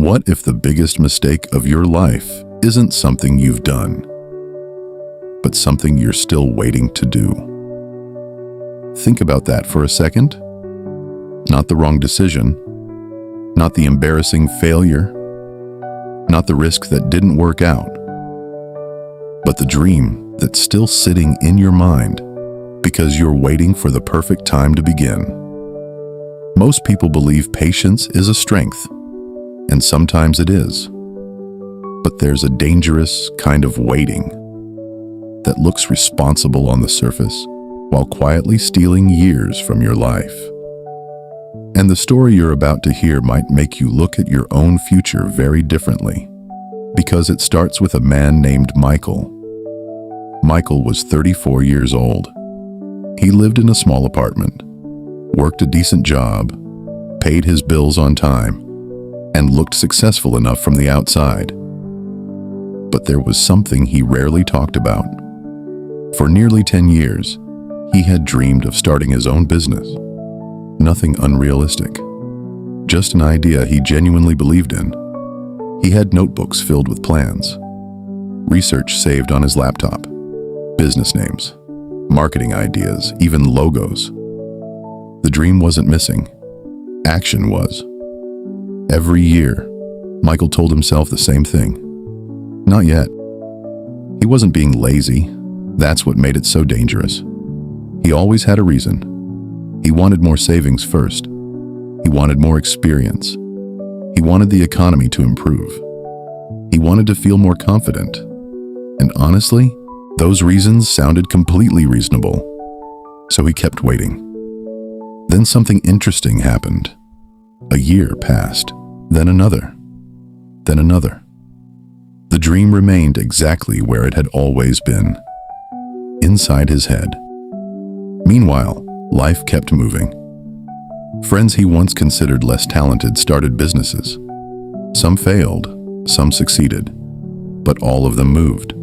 What if the biggest mistake of your life isn't something you've done, but something you're still waiting to do? Think about that for a second. Not the wrong decision, not the embarrassing failure, not the risk that didn't work out, but the dream that's still sitting in your mind because you're waiting for the perfect time to begin. Most people believe patience is a strength, and sometimes it is. But there's a dangerous kind of waiting that looks responsible on the surface while quietly stealing years from your life. And the story you're about to hear might make you look at your own future very differently, because it starts with a man named Michael. Michael was 34 years old. He lived in a small apartment, worked a decent job, paid his bills on time, and looked successful enough from the outside. But there was something he rarely talked about. For nearly 10 years, he had dreamed of starting his own business. Nothing unrealistic, just an idea he genuinely believed in. He had notebooks filled with plans, research saved on his laptop, business names, marketing ideas, even logos. The dream wasn't missing. Action was. Every year, Michael told himself the same thing. Not yet. He wasn't being lazy. That's what made it so dangerous. He always had a reason. He wanted more savings first. He wanted more experience. He wanted the economy to improve. He wanted to feel more confident. And honestly, those reasons sounded completely reasonable. So he kept waiting. Then something interesting happened. A year passed, then another, then another. The dream remained exactly where it had always been, inside his head. Meanwhile, life kept moving. Friends he once considered less talented started businesses. Some failed, some succeeded, but all of them moved.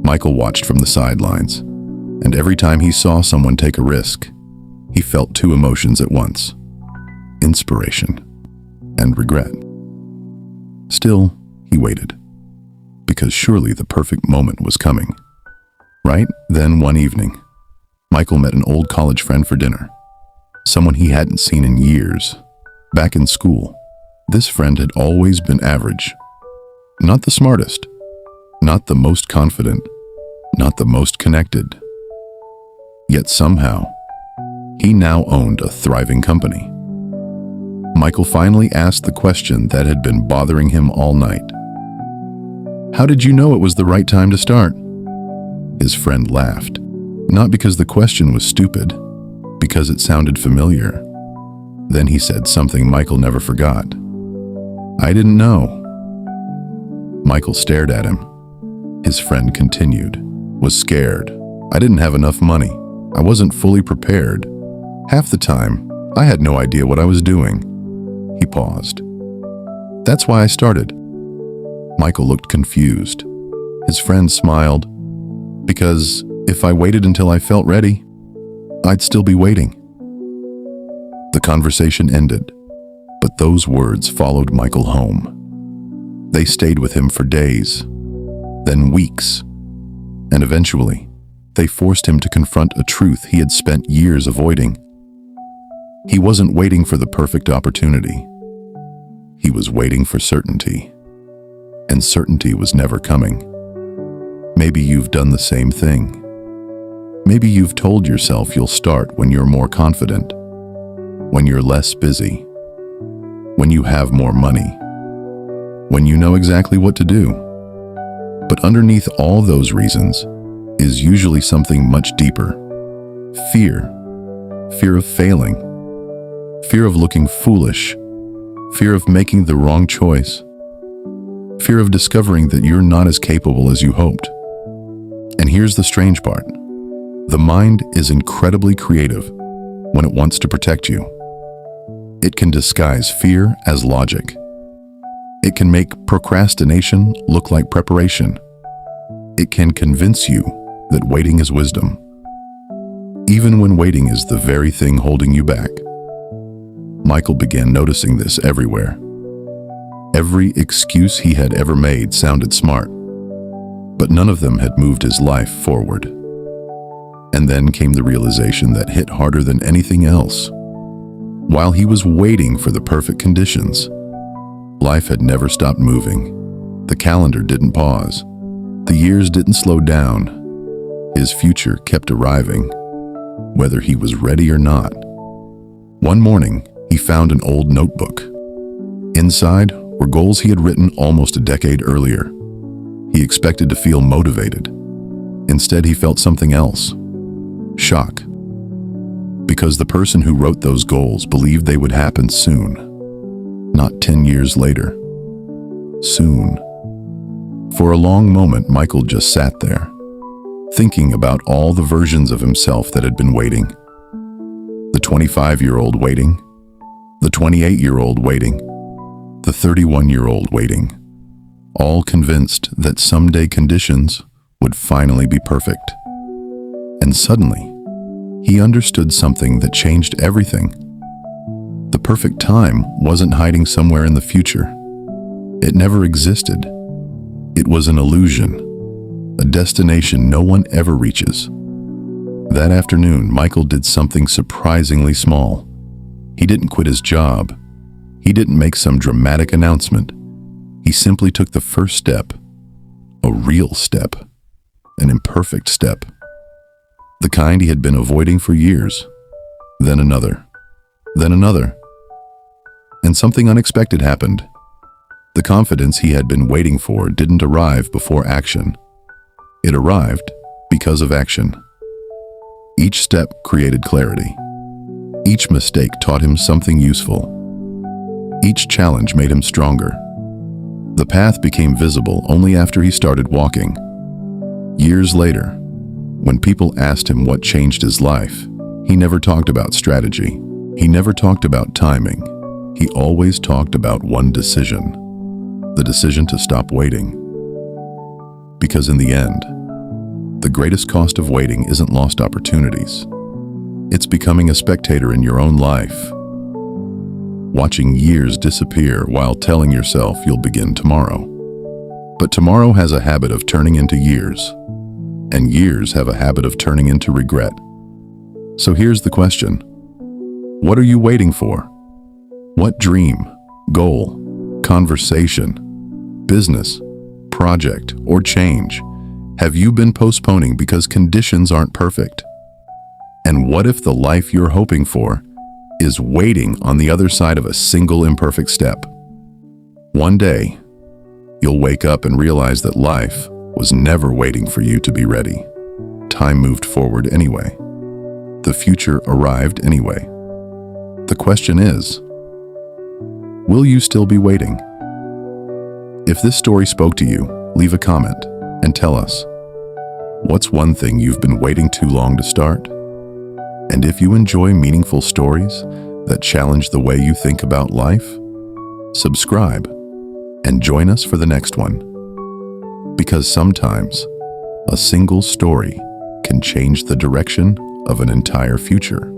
Michael watched from the sidelines, and every time he saw someone take a risk, he felt two emotions at once: inspiration and regret. Still, he waited, because surely the perfect moment was coming. Right then, one evening, Michael met an old college friend for dinner, someone he hadn't seen in years. Back in school, this friend had always been average. Not the smartest, not the most confident, not the most connected. Yet somehow, he now owned a thriving company. Michael finally asked the question that had been bothering him all night. "How did you know it was the right time to start?" His friend laughed. Not because the question was stupid, because it sounded familiar. Then he said something Michael never forgot. "I didn't know." Michael stared at him. His friend continued, "Was scared. I didn't have enough money. I wasn't fully prepared. Half the time, I had no idea what I was doing." He paused. "That's why I started." Michael looked confused. His friend smiled. "Because if I waited until I felt ready, I'd still be waiting." The conversation ended, but those words followed Michael home. They stayed with him for days, then weeks, and eventually, they forced him to confront a truth he had spent years avoiding. He wasn't waiting for the perfect opportunity. He was waiting for certainty, and certainty was never coming. Maybe you've done the same thing. Maybe you've told yourself you'll start when you're more confident, when you're less busy, when you have more money, when you know exactly what to do. But underneath all those reasons is usually something much deeper. Fear. Fear of failing. Fear of looking foolish. Fear of making the wrong choice. Fear of discovering that you're not as capable as you hoped. And here's the strange part. The mind is incredibly creative when it wants to protect you. It can disguise fear as logic. It can make procrastination look like preparation. It can convince you that waiting is wisdom, even when waiting is the very thing holding you back. Michael began noticing this everywhere. Every excuse he had ever made sounded smart, but none of them had moved his life forward. And then came the realization that hit harder than anything else. While he was waiting for the perfect conditions, life had never stopped moving. The calendar didn't pause. The years didn't slow down. His future kept arriving, whether he was ready or not. One morning, he found an old notebook. Inside were goals he had written almost a decade earlier. He expected to feel motivated. Instead, he felt something else: shock. Because the person who wrote those goals believed they would happen soon, not 10 years later. Soon. For a long moment, Michael just sat there, thinking about all the versions of himself that had been waiting. The 25-year-old waiting, the 28-year-old waiting, the 31-year-old waiting, all convinced that someday conditions would finally be perfect. And suddenly, he understood something that changed everything. The perfect time wasn't hiding somewhere in the future. It never existed. It was an illusion, a destination no one ever reaches. That afternoon, Michael did something surprisingly small. He didn't quit his job. He didn't make some dramatic announcement. He simply took the first step, a real step, an imperfect step, the kind he had been avoiding for years. Then another, and something unexpected happened. The confidence he had been waiting for didn't arrive before action. It arrived because of action. Each step created clarity. Each mistake taught him something useful. Each challenge made him stronger. The path became visible only after he started walking. Years later, when people asked him what changed his life, he never talked about strategy. He never talked about timing. He always talked about one decision: the decision to stop waiting. Because in the end, the greatest cost of waiting isn't lost opportunities. It's becoming a spectator in your own life, watching years disappear while telling yourself you'll begin tomorrow. But tomorrow has a habit of turning into years, and years have a habit of turning into regret. So here's the question: what are you waiting for? What dream, goal, conversation, business, project, or change have you been postponing because conditions aren't perfect? And what if the life you're hoping for is waiting on the other side of a single imperfect step? One day, you'll wake up and realize that life was never waiting for you to be ready. Time moved forward anyway. The future arrived anyway. The question is, will you still be waiting? If this story spoke to you, leave a comment and tell us, what's one thing you've been waiting too long to start? And if you enjoy meaningful stories that challenge the way you think about life, subscribe and join us for the next one. Because sometimes a single story can change the direction of an entire future.